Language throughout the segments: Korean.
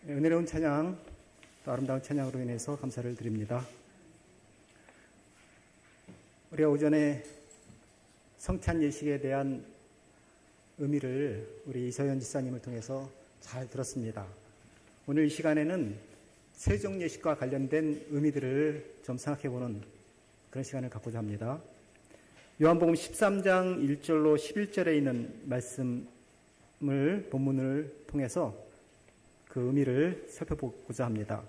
은혜로운 찬양, 또 아름다운 찬양으로 인해서 감사를 드립니다. 우리가 오전에 성찬 예식에 대한 의미를 우리 이서연 지사님을 통해서 잘 들었습니다. 오늘 이 시간에는 세종 예식과 관련된 의미들을 좀 생각해보는 그런 시간을 갖고자 합니다. 요한복음 13장 1절로 11절에 있는 말씀을 본문을 통해서 그 의미를 살펴보고자 합니다.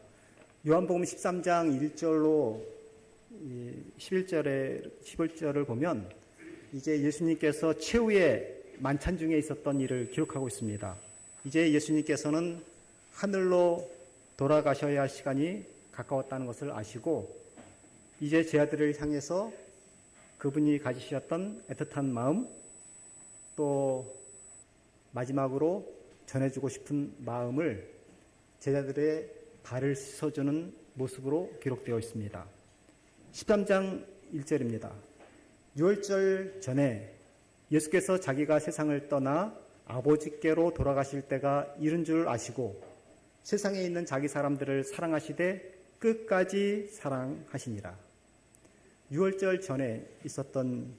요한복음 13장 1절로 11절을 보면 이제 예수님께서 최후의 만찬 중에 있었던 일을 기록하고 있습니다. 이제 예수님께서는 하늘로 돌아가셔야 할 시간이 가까웠다는 것을 아시고 이제 제 아들을 향해서 그분이 가지셨던 애틋한 마음, 또 마지막으로 전해주고 싶은 마음을 제자들의 발을 씻어주는 모습으로 기록되어 있습니다. 13장 1절입니다. 유월절 전에 예수께서 자기가 세상을 떠나 아버지께로 돌아가실 때가 이른 줄 아시고 세상에 있는 자기 사람들을 사랑하시되 끝까지 사랑하시니라. 유월절 전에 있었던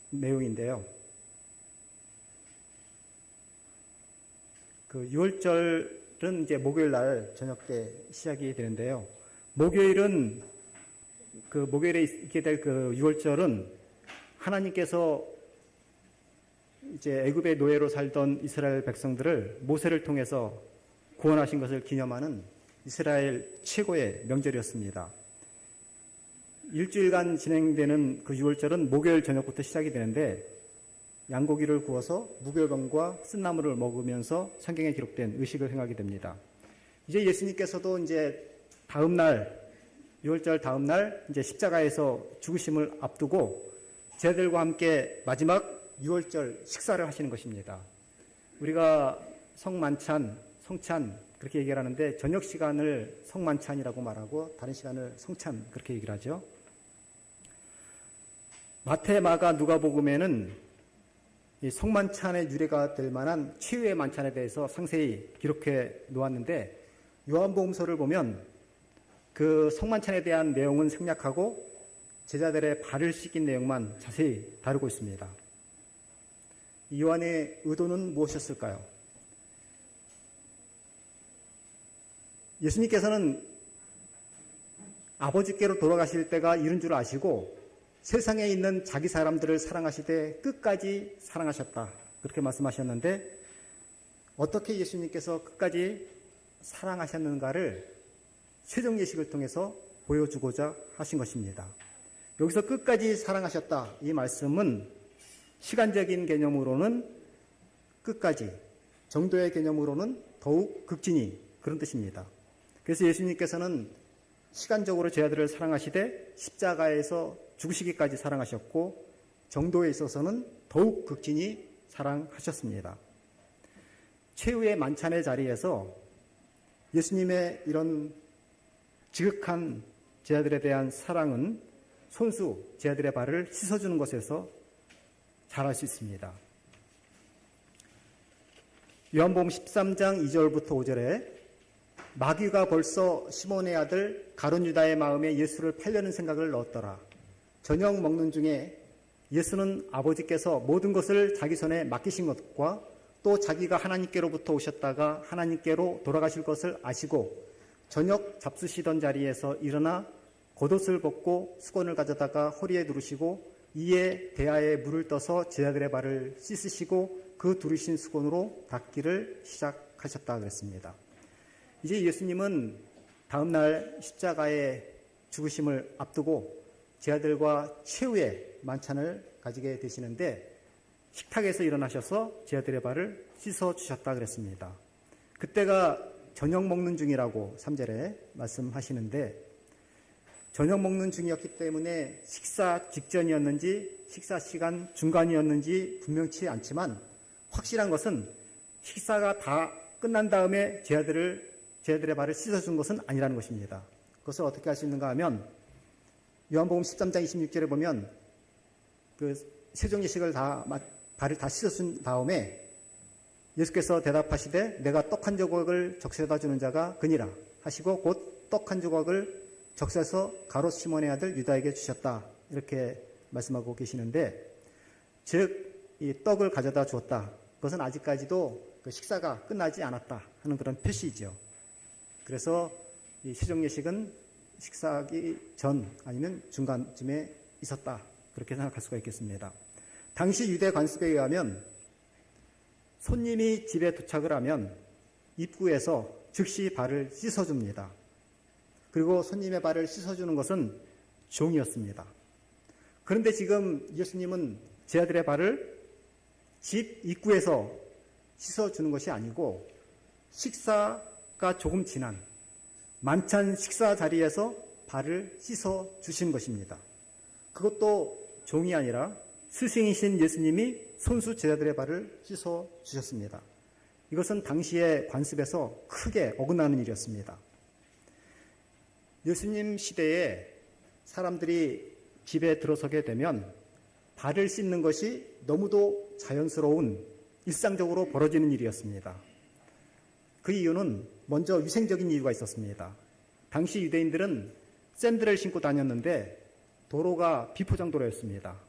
내용인데요. 그 6월절은 이제 목요일 날 저녁 때 시작이 되는데요. 목요일에 있게 될 그 6월절은 하나님께서 이제 애굽의 노예로 살던 이스라엘 백성들을 모세를 통해서 구원하신 것을 기념하는 이스라엘 최고의 명절이었습니다. 일주일간 진행되는 그 6월절은 목요일 저녁부터 시작이 되는데 양고기를 구워서 무교병과 쓴나물을 먹으면서 성경에 기록된 의식을 행하게 됩니다. 이제 예수님께서도 이제 다음 날, 6월절 다음 날 이제 십자가에서 죽으심을 앞두고 제자들과 함께 마지막 6월절 식사를 하시는 것입니다. 우리가 성찬 그렇게 얘기를 하는데 저녁 시간을 성만찬이라고 말하고 다른 시간을 성찬 그렇게 얘기를 하죠. 마태, 마가, 누가복음에는 이 성만찬의 유래가 될 만한 최후의 만찬에 대해서 상세히 기록해 놓았는데 요한복음서를 보면 그 성만찬에 대한 내용은 생략하고 제자들의 발을 씻긴 내용만 자세히 다루고 있습니다. 요한의 의도는 무엇이었을까요? 예수님께서는 아버지께로 돌아가실 때가 이른 줄 아시고 세상에 있는 자기 사람들을 사랑하시되 끝까지 사랑하셨다. 그렇게 말씀하셨는데 어떻게 예수님께서 끝까지 사랑하셨는가를 세종 예식을 통해서 보여주고자 하신 것입니다. 여기서 끝까지 사랑하셨다. 이 말씀은 시간적인 개념으로는 끝까지, 정도의 개념으로는 더욱 극진히 그런 뜻입니다. 그래서 예수님께서는 시간적으로 제 아들을 사랑하시되 십자가에서 죽으시기까지 사랑하셨고 정도에 있어서는 더욱 극진히 사랑하셨습니다. 최후의 만찬의 자리에서 예수님의 이런 지극한 제 아들에 대한 사랑은 손수 제 아들의 발을 씻어주는 것에서 잘 알 수 있습니다. 요한복음 13장 2절부터 5절에 마귀가 벌써 시몬의 아들 가룟 유다의 마음에 예수를 팔려는 생각을 넣었더라. 저녁 먹는 중에 예수는 아버지께서 모든 것을 자기 손에 맡기신 것과 또 자기가 하나님께로부터 오셨다가 하나님께로 돌아가실 것을 아시고 저녁 잡수시던 자리에서 일어나 겉옷을 벗고 수건을 가져다가 허리에 두르시고 이에 대야에 물을 떠서 제자들의 발을 씻으시고 그 두르신 수건으로 닦기를 시작하셨다 그랬습니다. 이제 예수님은 다음날 십자가의 죽으심을 앞두고 제 아들과 최후의 만찬을 가지게 되시는데 식탁에서 일어나셔서 제 아들의 발을 씻어주셨다 그랬습니다. 그때가 저녁 먹는 중이라고 3절에 말씀하시는데 저녁 먹는 중이었기 때문에 식사 직전이었는지 식사 시간 중간이었는지 분명치 않지만 확실한 것은 식사가 다 끝난 다음에 제 아들의 발을 씻어준 것은 아니라는 것입니다. 그것을 어떻게 할 수 있는가 하면 요한복음 13장 26절에 보면 그 세종 예식을 발을 다 씻어준 다음에 예수께서 대답하시되 내가 떡 한 조각을 적셔다 주는 자가 그니라 하시고 곧 떡 한 조각을 적셔서 가롯 시몬의 아들 유다에게 주셨다. 이렇게 말씀하고 계시는데, 즉 이 떡을 가져다 주었다. 그것은 아직까지도 그 식사가 끝나지 않았다 하는 그런 표시이죠. 그래서 이 세종예식은 식사하기 전 아니면 중간쯤에 있었다. 그렇게 생각할 수가 있겠습니다. 당시 유대 관습에 의하면 손님이 집에 도착을 하면 입구에서 즉시 발을 씻어줍니다. 그리고 손님의 발을 씻어주는 것은 종이었습니다. 그런데 지금 예수님은 제 아들의 발을 집 입구에서 씻어주는 것이 아니고 식사가 조금 지난 만찬 식사 자리에서 발을 씻어주신 것입니다. 그것도 종이 아니라 스승이신 예수님이 손수 제자들의 발을 씻어주셨습니다. 이것은 당시의 관습에서 크게 어긋나는 일이었습니다. 예수님 시대에 사람들이 집에 들어서게 되면 발을 씻는 것이 너무도 자연스러운 일상적으로 벌어지는 일이었습니다. 그 이유는 먼저 위생적인 이유가 있었습니다. 당시 유대인들은 샌들을 신고 다녔는데 도로가 비포장도로였습니다.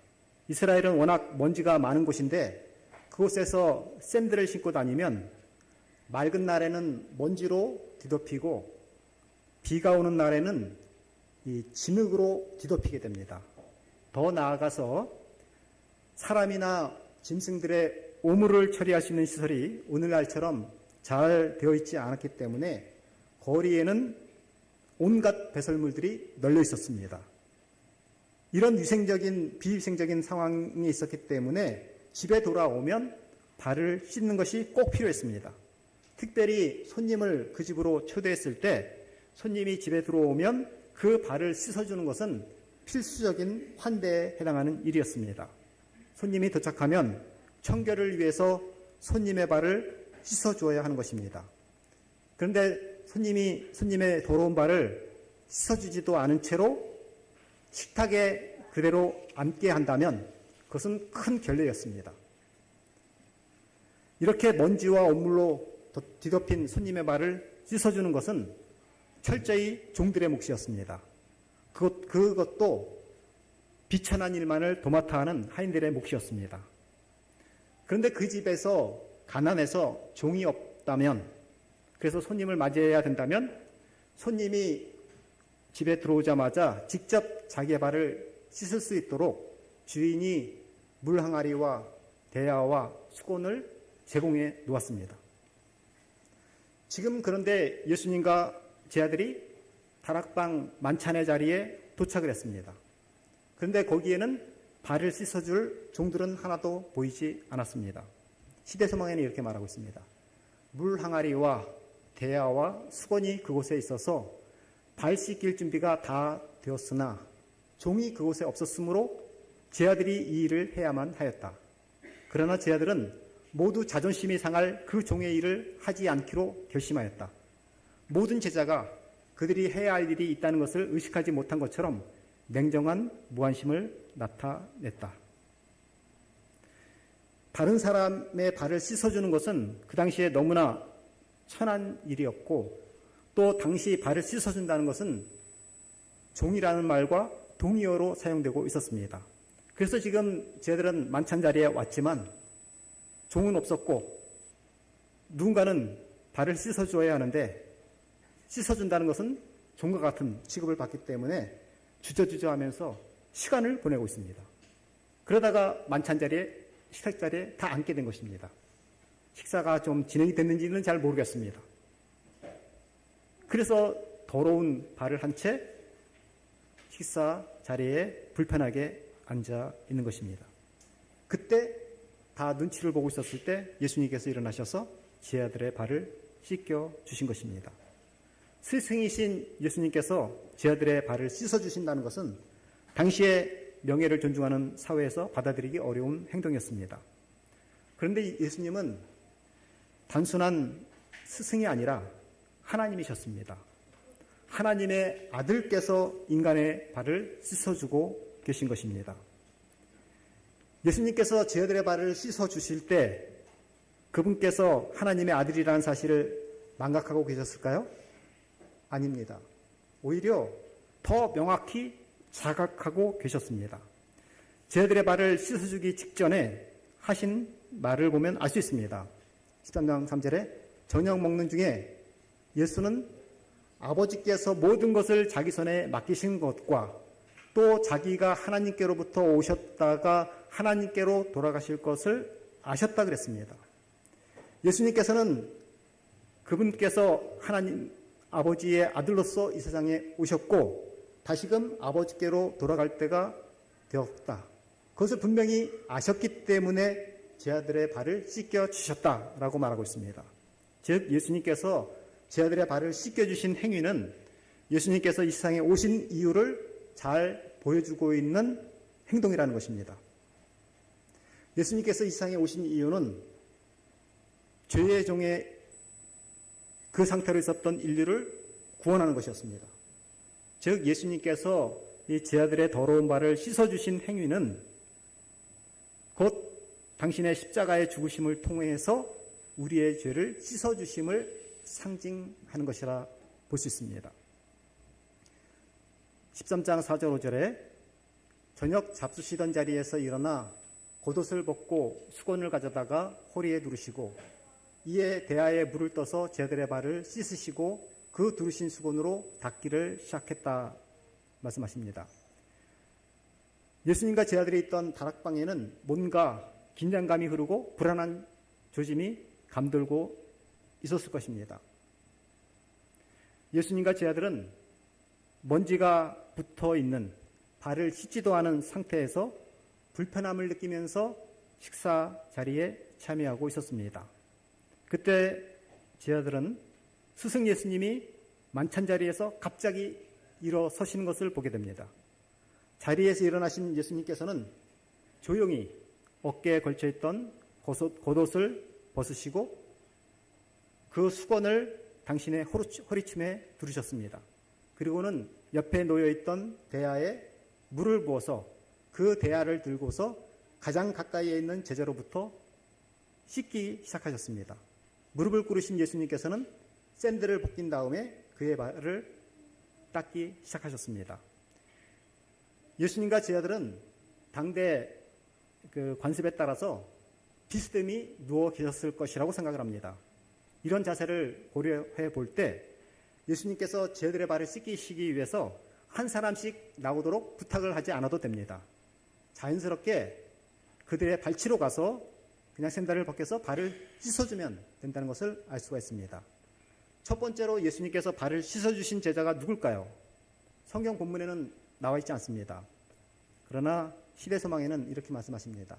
이스라엘은 워낙 먼지가 많은 곳인데 그곳에서 샌들을 신고 다니면 맑은 날에는 먼지로 뒤덮이고 비가 오는 날에는 이 진흙으로 뒤덮이게 됩니다. 더 나아가서 사람이나 짐승들의 오물을 처리할 수 있는 시설이 오늘날처럼 잘 되어 있지 않았기 때문에 거리에는 온갖 배설물들이 널려 있었습니다. 이런 위생적인, 비위생적인 상황이 있었기 때문에 집에 돌아오면 발을 씻는 것이 꼭 필요했습니다. 특별히 손님을 그 집으로 초대했을 때 손님이 집에 들어오면 그 발을 씻어주는 것은 필수적인 환대에 해당하는 일이었습니다. 손님이 도착하면 청결을 위해서 손님의 발을 씻어주어야 하는 것입니다. 그런데 손님의 더러운 발을 씻어주지도 않은 채로 식탁에 그대로 앉게 한다면 그것은 큰 결례였습니다. 이렇게 먼지와 온물로 뒤덮인 손님의 발을 씻어주는 것은 철저히 종들의 몫이었습니다. 그것도 비천한 일만을 도맡아 하는 하인들의 몫이었습니다. 그런데 그 집에서 가난해서 종이 없다면, 그래서 손님을 맞이해야 된다면 손님이 집에 들어오자마자 직접 자기의 발을 씻을 수 있도록 주인이 물 항아리와 대야와 수건을 제공해 놓았습니다. 지금 그런데 예수님과 제 아들이 다락방 만찬의 자리에 도착을 했습니다. 그런데 거기에는 발을 씻어줄 종들은 하나도 보이지 않았습니다. 시대서망에는 이렇게 말하고 있습니다. 물 항아리와 대야와 수건이 그곳에 있어서 발 씻길 준비가 다 되었으나 종이 그곳에 없었으므로 제 아들이 이 일을 해야만 하였다. 그러나 제 아들은 모두 자존심이 상할 그 종의 일을 하지 않기로 결심하였다. 모든 제자가 그들이 해야 할 일이 있다는 것을 의식하지 못한 것처럼 냉정한 무관심을 나타냈다. 다른 사람의 발을 씻어주는 것은 그 당시에 너무나 천한 일이었고, 또 당시 발을 씻어준다는 것은 종이라는 말과 동의어로 사용되고 있었습니다. 그래서 지금 저희들은 만찬 자리에 왔지만 종은 없었고 누군가는 발을 씻어줘야 하는데 씻어준다는 것은 종과 같은 취급을 받기 때문에 주저주저 하면서 시간을 보내고 있습니다. 그러다가 만찬 자리에, 식탁 자리에 다 앉게 된 것입니다. 식사가 좀 진행이 됐는지는 잘 모르겠습니다. 그래서 더러운 발을 한 채 식사 자리에 불편하게 앉아 있는 것입니다. 그때 다 눈치를 보고 있었을 때 예수님께서 일어나셔서 제 아들의 발을 씻겨 주신 것입니다. 스승이신 예수님께서 제 아들의 발을 씻어 주신다는 것은 당시의 명예를 존중하는 사회에서 받아들이기 어려운 행동이었습니다. 그런데 예수님은 단순한 스승이 아니라 하나님이셨습니다. 하나님의 아들께서 인간의 발을 씻어주고 계신 것입니다. 예수님께서 제 아들의 발을 씻어주실 때 그분께서 하나님의 아들이라는 사실을 망각하고 계셨을까요? 아닙니다. 오히려 더 명확히 자각하고 계셨습니다. 제자들의 발을 씻어주기 직전에 하신 말을 보면 알 수 있습니다. 13장 3절에 저녁 먹는 중에 예수는 아버지께서 모든 것을 자기 손에 맡기신 것과 또 자기가 하나님께로부터 오셨다가 하나님께로 돌아가실 것을 아셨다 그랬습니다. 예수님께서는 그분께서 하나님 아버지의 아들로서 이 세상에 오셨고 다시금 아버지께로 돌아갈 때가 되었다. 그것을 분명히 아셨기 때문에 제자들의 발을 씻겨주셨다라고 말하고 있습니다. 즉 예수님께서 제자들의 발을 씻겨주신 행위는 예수님께서 이 세상에 오신 이유를 잘 보여주고 있는 행동이라는 것입니다. 예수님께서 이 세상에 오신 이유는 죄의 종의 그 상태로 있었던 인류를 구원하는 것이었습니다. 즉 예수님께서 이 제자들의 더러운 발을 씻어주신 행위는 곧 당신의 십자가의 죽으심을 통해서 우리의 죄를 씻어주심을 상징하는 것이라 볼 수 있습니다. 13장 4절 5절에 저녁 잡수시던 자리에서 일어나 겉옷을 벗고 수건을 가져다가 허리에 두르시고 이에 대야에 물을 떠서 제자들의 발을 씻으시고 그 두르신 수건으로 닦기를 시작했다 말씀하십니다. 예수님과 제자들이 있던 다락방에는 뭔가 긴장감이 흐르고 불안한 조짐이 감돌고 있었을 것입니다. 예수님과 제자들은 먼지가 붙어 있는 발을 씻지도 않은 상태에서 불편함을 느끼면서 식사 자리에 참여하고 있었습니다. 그때 제자들은 스승 예수님이 만찬 자리에서 갑자기 일어서시는 것을 보게 됩니다. 자리에서 일어나신 예수님께서는 조용히 어깨에 걸쳐있던 겉옷을 벗으시고 그 수건을 당신의 허리춤에 두르셨습니다. 그리고는 옆에 놓여있던 대야에 물을 부어서 그 대야를 들고서 가장 가까이에 있는 제자로부터 씻기 시작하셨습니다. 무릎을 꿇으신 예수님께서는 샌들을 벗긴 다음에 그의 발을 닦기 시작하셨습니다. 예수님과 제자들은 당대 그 관습에 따라서 비스듬히 누워 계셨을 것이라고 생각을 합니다. 이런 자세를 고려해 볼 때 예수님께서 제자들의 발을 씻기시기 위해서 한 사람씩 나오도록 부탁을 하지 않아도 됩니다. 자연스럽게 그들의 발치로 가서 그냥 샌들을 벗겨서 발을 씻어주면 된다는 것을 알 수가 있습니다. 첫 번째로 예수님께서 발을 씻어주신 제자가 누굴까요? 성경 본문에는 나와 있지 않습니다. 그러나 시대소망에는 이렇게 말씀하십니다.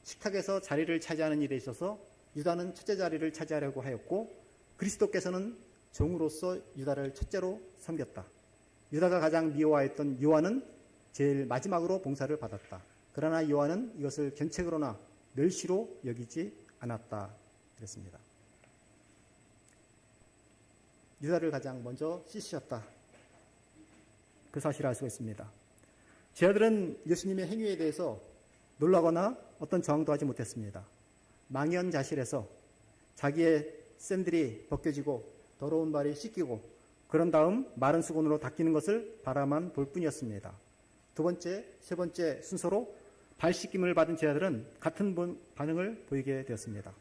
식탁에서 자리를 차지하는 일에 있어서 유다는 첫째 자리를 차지하려고 하였고 그리스도께서는 종으로서 유다를 첫째로 섬겼다. 유다가 가장 미워하였던 요한은 제일 마지막으로 봉사를 받았다. 그러나 요한은 이것을 견책으로나 멸시로 여기지 않았다. 그랬습니다. 유다를 가장 먼저 씻으셨다. 그 사실을 알 수가 있습니다. 제자들은 예수님의 행위에 대해서 놀라거나 어떤 저항도 하지 못했습니다. 망연자실해서 자기의 샌들이 벗겨지고 더러운 발이 씻기고 그런 다음 마른 수건으로 닦이는 것을 바라만 볼 뿐이었습니다. 두 번째, 세 번째 순서로 발 씻김을 받은 제자들은 같은 반응을 보이게 되었습니다.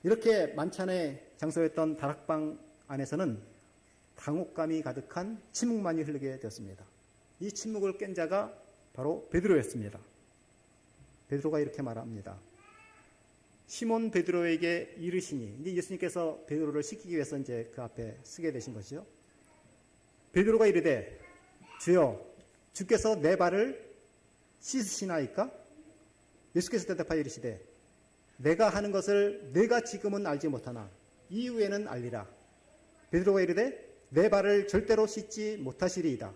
이렇게 만찬의 장소였던 다락방 안에서는 당혹감이 가득한 침묵만이 흐르게 되었습니다. 이 침묵을 깬 자가 바로 베드로였습니다. 베드로가 이렇게 말합니다. 시몬 베드로에게 이르시니, 이제 예수님께서 베드로를 씻기기 위해서 이제 그 앞에 쓰게 되신 것이죠. 베드로가 이르되 주여 주께서 내 발을 씻으시나이까? 예수께서 대답하여 이르시되 내가 하는 것을 내가 지금은 알지 못하나 이후에는 알리라. 베드로가 이르되 내 발을 절대로 씻지 못하시리이다.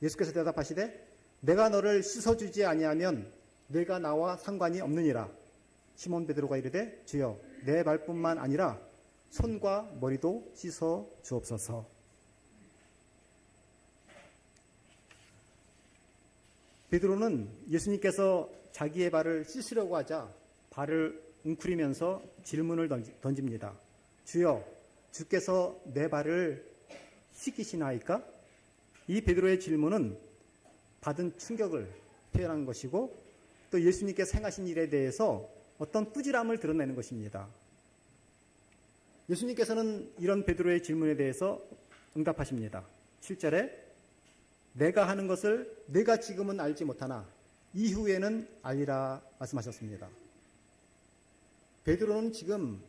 예수께서 대답하시되 내가 너를 씻어주지 아니하면 내가 나와 상관이 없느니라. 시몬 베드로가 이르되 주여 내 발뿐만 아니라 손과 머리도 씻어 주옵소서. 베드로는 예수님께서 자기의 발을 씻으려고 하자 발을 웅크리면서 질문을 던집니다. 주여, 주께서 내 발을 씻기시나이까? 이 베드로의 질문은 받은 충격을 표현한 것이고 또 예수님께서 행하신 일에 대해서 어떤 꾸지람을 드러내는 것입니다. 예수님께서는 이런 베드로의 질문에 대해서 응답하십니다. 7절에 내가 하는 것을 내가 지금은 알지 못하나 이후에는 알리라 말씀하셨습니다. 베드로는 지금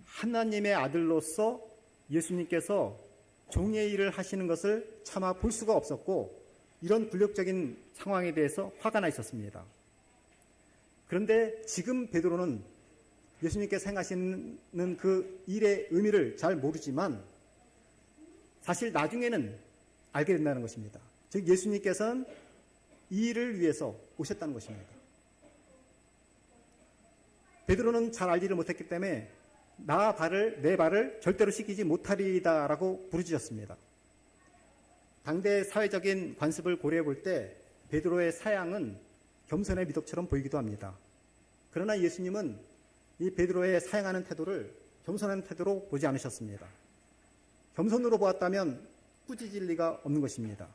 하나님의 아들로서 예수님께서 종의 일을 하시는 것을 차마 볼 수가 없었고 이런 굴욕적인 상황에 대해서 화가 나 있었습니다. 그런데 지금 베드로는 예수님께서 행하시는 그 일의 의미를 잘 모르지만 사실 나중에는 알게 된다는 것입니다. 즉 예수님께서는 이 일을 위해서 오셨다는 것입니다. 베드로는 잘 알지를 못했기 때문에 내 발을 절대로 씻기지 못하리다라고 부르짖었습니다. 당대 사회적인 관습을 고려해 볼 때 베드로의 사양은 겸손의 미덕처럼 보이기도 합니다. 그러나 예수님은 이 베드로의 사양하는 태도를 겸손한 태도로 보지 않으셨습니다. 겸손으로 보았다면 꾸짖을 리가 없는 것입니다.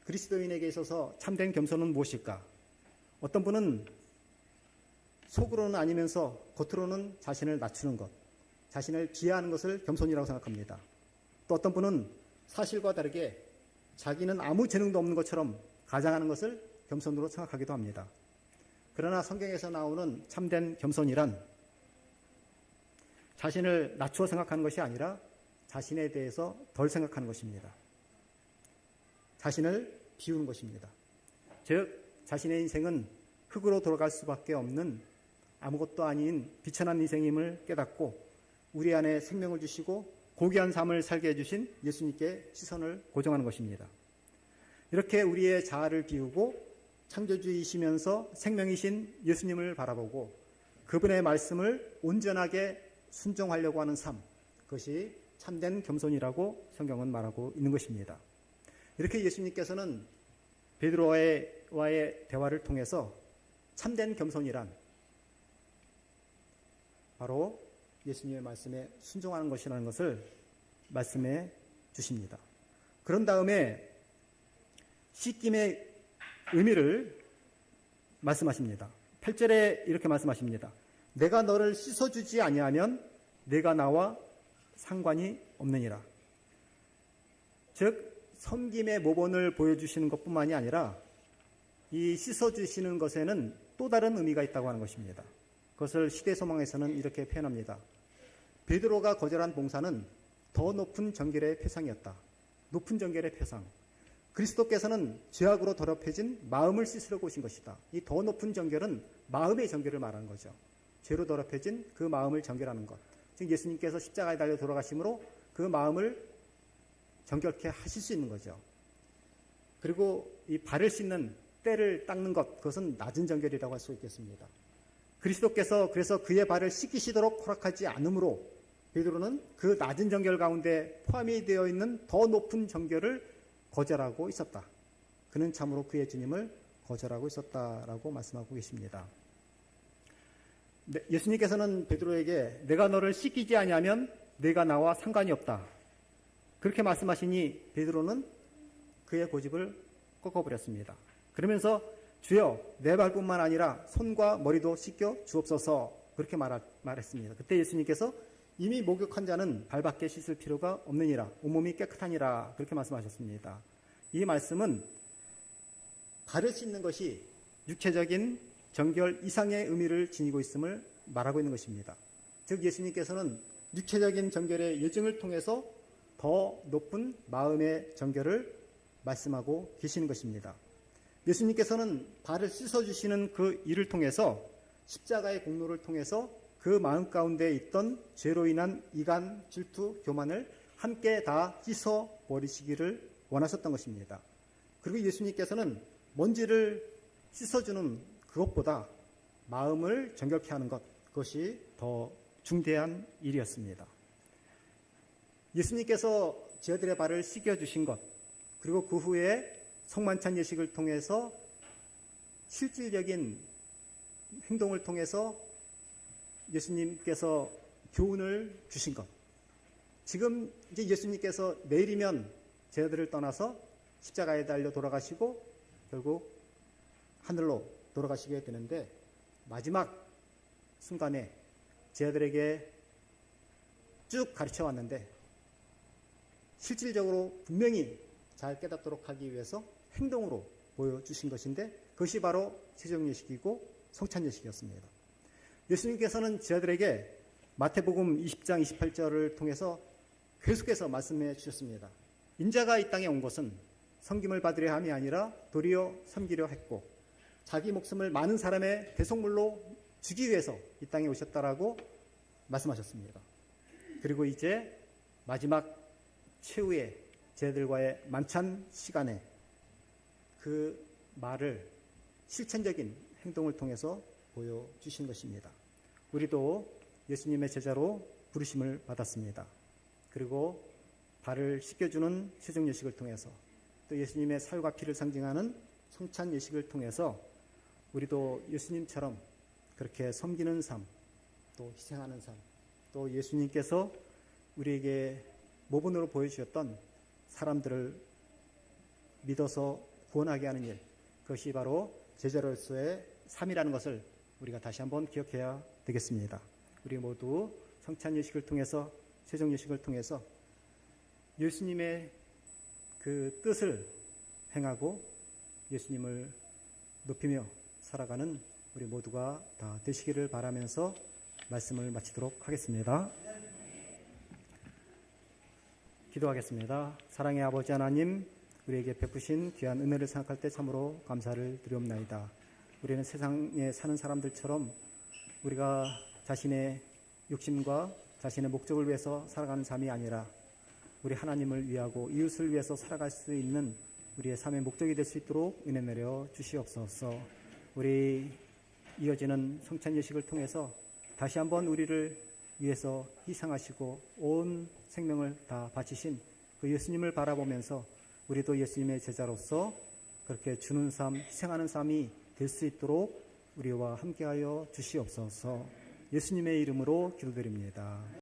그리스도인에게 있어서 참된 겸손은 무엇일까? 어떤 분은 속으로는 아니면서 겉으로는 자신을 낮추는 것, 자신을 비하하는 것을 겸손이라고 생각합니다. 또 어떤 분은 사실과 다르게 자기는 아무 재능도 없는 것처럼 가장하는 것을 겸손으로 생각하기도 합니다. 그러나 성경에서 나오는 참된 겸손이란 자신을 낮추어 생각하는 것이 아니라 자신에 대해서 덜 생각하는 것입니다. 자신을 비우는 것입니다. 즉 자신의 인생은 흙으로 돌아갈 수밖에 없는 아무것도 아닌 비천한 인생임을 깨닫고 우리 안에 생명을 주시고 고귀한 삶을 살게 해주신 예수님께 시선을 고정하는 것입니다. 이렇게 우리의 자아를 비우고 창조주이시면서 생명이신 예수님을 바라보고 그분의 말씀을 온전하게 순종하려고 하는 삶, 그것이 참된 겸손이라고 성경은 말하고 있는 것입니다. 이렇게 예수님께서는 베드로와의 대화를 통해서 참된 겸손이란 바로 예수님의 말씀에 순종하는 것이라는 것을 말씀해 주십니다. 그런 다음에 씻김의 의미를 말씀하십니다. 8절에 이렇게 말씀하십니다. 내가 너를 씻어주지 아니하면 내가 나와 상관이 없느니라. 즉 섬김의 모본을 보여주시는 것뿐만이 아니라 이 씻어주시는 것에는 또 다른 의미가 있다고 하는 것입니다. 그것을 시대소망에서는 이렇게 표현합니다. 베드로가 거절한 봉사는 더 높은 정결의 표상이었다. 높은 정결의 표상. 그리스도께서는 죄악으로 더럽혀진 마음을 씻으려고 오신 것이다. 이 더 높은 정결은 마음의 정결을 말하는 거죠. 죄로 더럽혀진 그 마음을 정결하는 것. 즉 예수님께서 십자가에 달려 돌아가심으로 그 마음을 정결케 하실 수 있는 거죠. 그리고 이 발을 씻는 때를 닦는 것, 그것은 낮은 정결이라고 할 수 있겠습니다. 그리스도께서 그래서 그의 발을 씻기시도록 허락하지 않으므로 베드로는 그 낮은 정결 가운데 포함이 되어 있는 더 높은 정결을 거절하고 있었다. 그는 참으로 그의 주님을 거절하고 있었다라고 말씀하고 계십니다. 예수님께서는 베드로에게 내가 너를 씻기지 아니하면 내가 나와 상관이 없다. 그렇게 말씀하시니 베드로는 그의 고집을 꺾어버렸습니다. 그러면서 주여 내 발뿐만 아니라 손과 머리도 씻겨 주옵소서 그렇게 말했습니다. 그때 예수님께서 이미 목욕한 자는 발밖에 씻을 필요가 없느니라 온몸이 깨끗하니라 그렇게 말씀하셨습니다. 이 말씀은 발을 씻는 것이 육체적인 정결 이상의 의미를 지니고 있음을 말하고 있는 것입니다. 즉 예수님께서는 육체적인 정결의 예증을 통해서 더 높은 마음의 정결을 말씀하고 계시는 것입니다. 예수님께서는 발을 씻어주시는 그 일을 통해서 십자가의 공로를 통해서 그 마음 가운데 있던 죄로 인한 이간, 질투, 교만을 함께 다 씻어버리시기를 원하셨던 것입니다. 그리고 예수님께서는 먼지를 씻어주는 그것보다 마음을 정결케 하는 것, 그것이 더 중대한 일이었습니다. 예수님께서 저희들의 발을 씻겨주신 것, 그리고 그 후에 성만찬 예식을 통해서 실질적인 행동을 통해서 예수님께서 교훈을 주신 것. 지금 이제 예수님께서 내일이면 제자들을 떠나서 십자가에 달려 돌아가시고 결국 하늘로 돌아가시게 되는데 마지막 순간에 제자들에게 쭉 가르쳐 왔는데 실질적으로 분명히 잘 깨닫도록 하기 위해서 행동으로 보여주신 것인데 그것이 바로 세종예식이고 성찬예식이었습니다. 예수님께서는 제자들에게 마태복음 20장 28절을 통해서 계속해서 말씀해 주셨습니다. 인자가 이 땅에 온 것은 섬김을 받으려 함이 아니라 도리어 섬기려 했고 자기 목숨을 많은 사람의 대속물로 주기 위해서 이 땅에 오셨다라고 말씀하셨습니다. 그리고 이제 마지막 최후의 제자들과의 만찬 시간에 그 말을 실천적인 행동을 통해서 보여주신 것입니다. 우리도 예수님의 제자로 부르심을 받았습니다. 그리고 발을 씻겨주는 세정예식을 통해서 또 예수님의 살과 피를 상징하는 성찬예식을 통해서 우리도 예수님처럼 그렇게 섬기는 삶, 또 희생하는 삶, 또 예수님께서 우리에게 모본으로 보여주셨던 사람들을 믿어서 구원하게 하는 일, 그것이 바로 제자로서의 삶이라는 것을 우리가 다시 한번 기억해야 되겠습니다. 우리 모두 성찬예식을 통해서 세정예식을 통해서 예수님의 그 뜻을 행하고 예수님을 높이며 살아가는 우리 모두가 다 되시기를 바라면서 말씀을 마치도록 하겠습니다. 기도하겠습니다. 사랑의 아버지 하나님, 우리에게 베푸신 귀한 은혜를 생각할 때 참으로 감사를 드리옵나이다. 우리는 세상에 사는 사람들처럼 우리가 자신의 욕심과 자신의 목적을 위해서 살아가는 삶이 아니라 우리 하나님을 위하고 이웃을 위해서 살아갈 수 있는 우리의 삶의 목적이 될 수 있도록 은혜 내려 주시옵소서. 우리 이어지는 성찬예식을 통해서 다시 한번 우리를 위해서 희생하시고 온 생명을 다 바치신 그 예수님을 바라보면서 우리도 예수님의 제자로서 그렇게 주는 삶, 희생하는 삶이 될 수 있도록 우리와 함께하여 주시옵소서. 예수님의 이름으로 기도드립니다.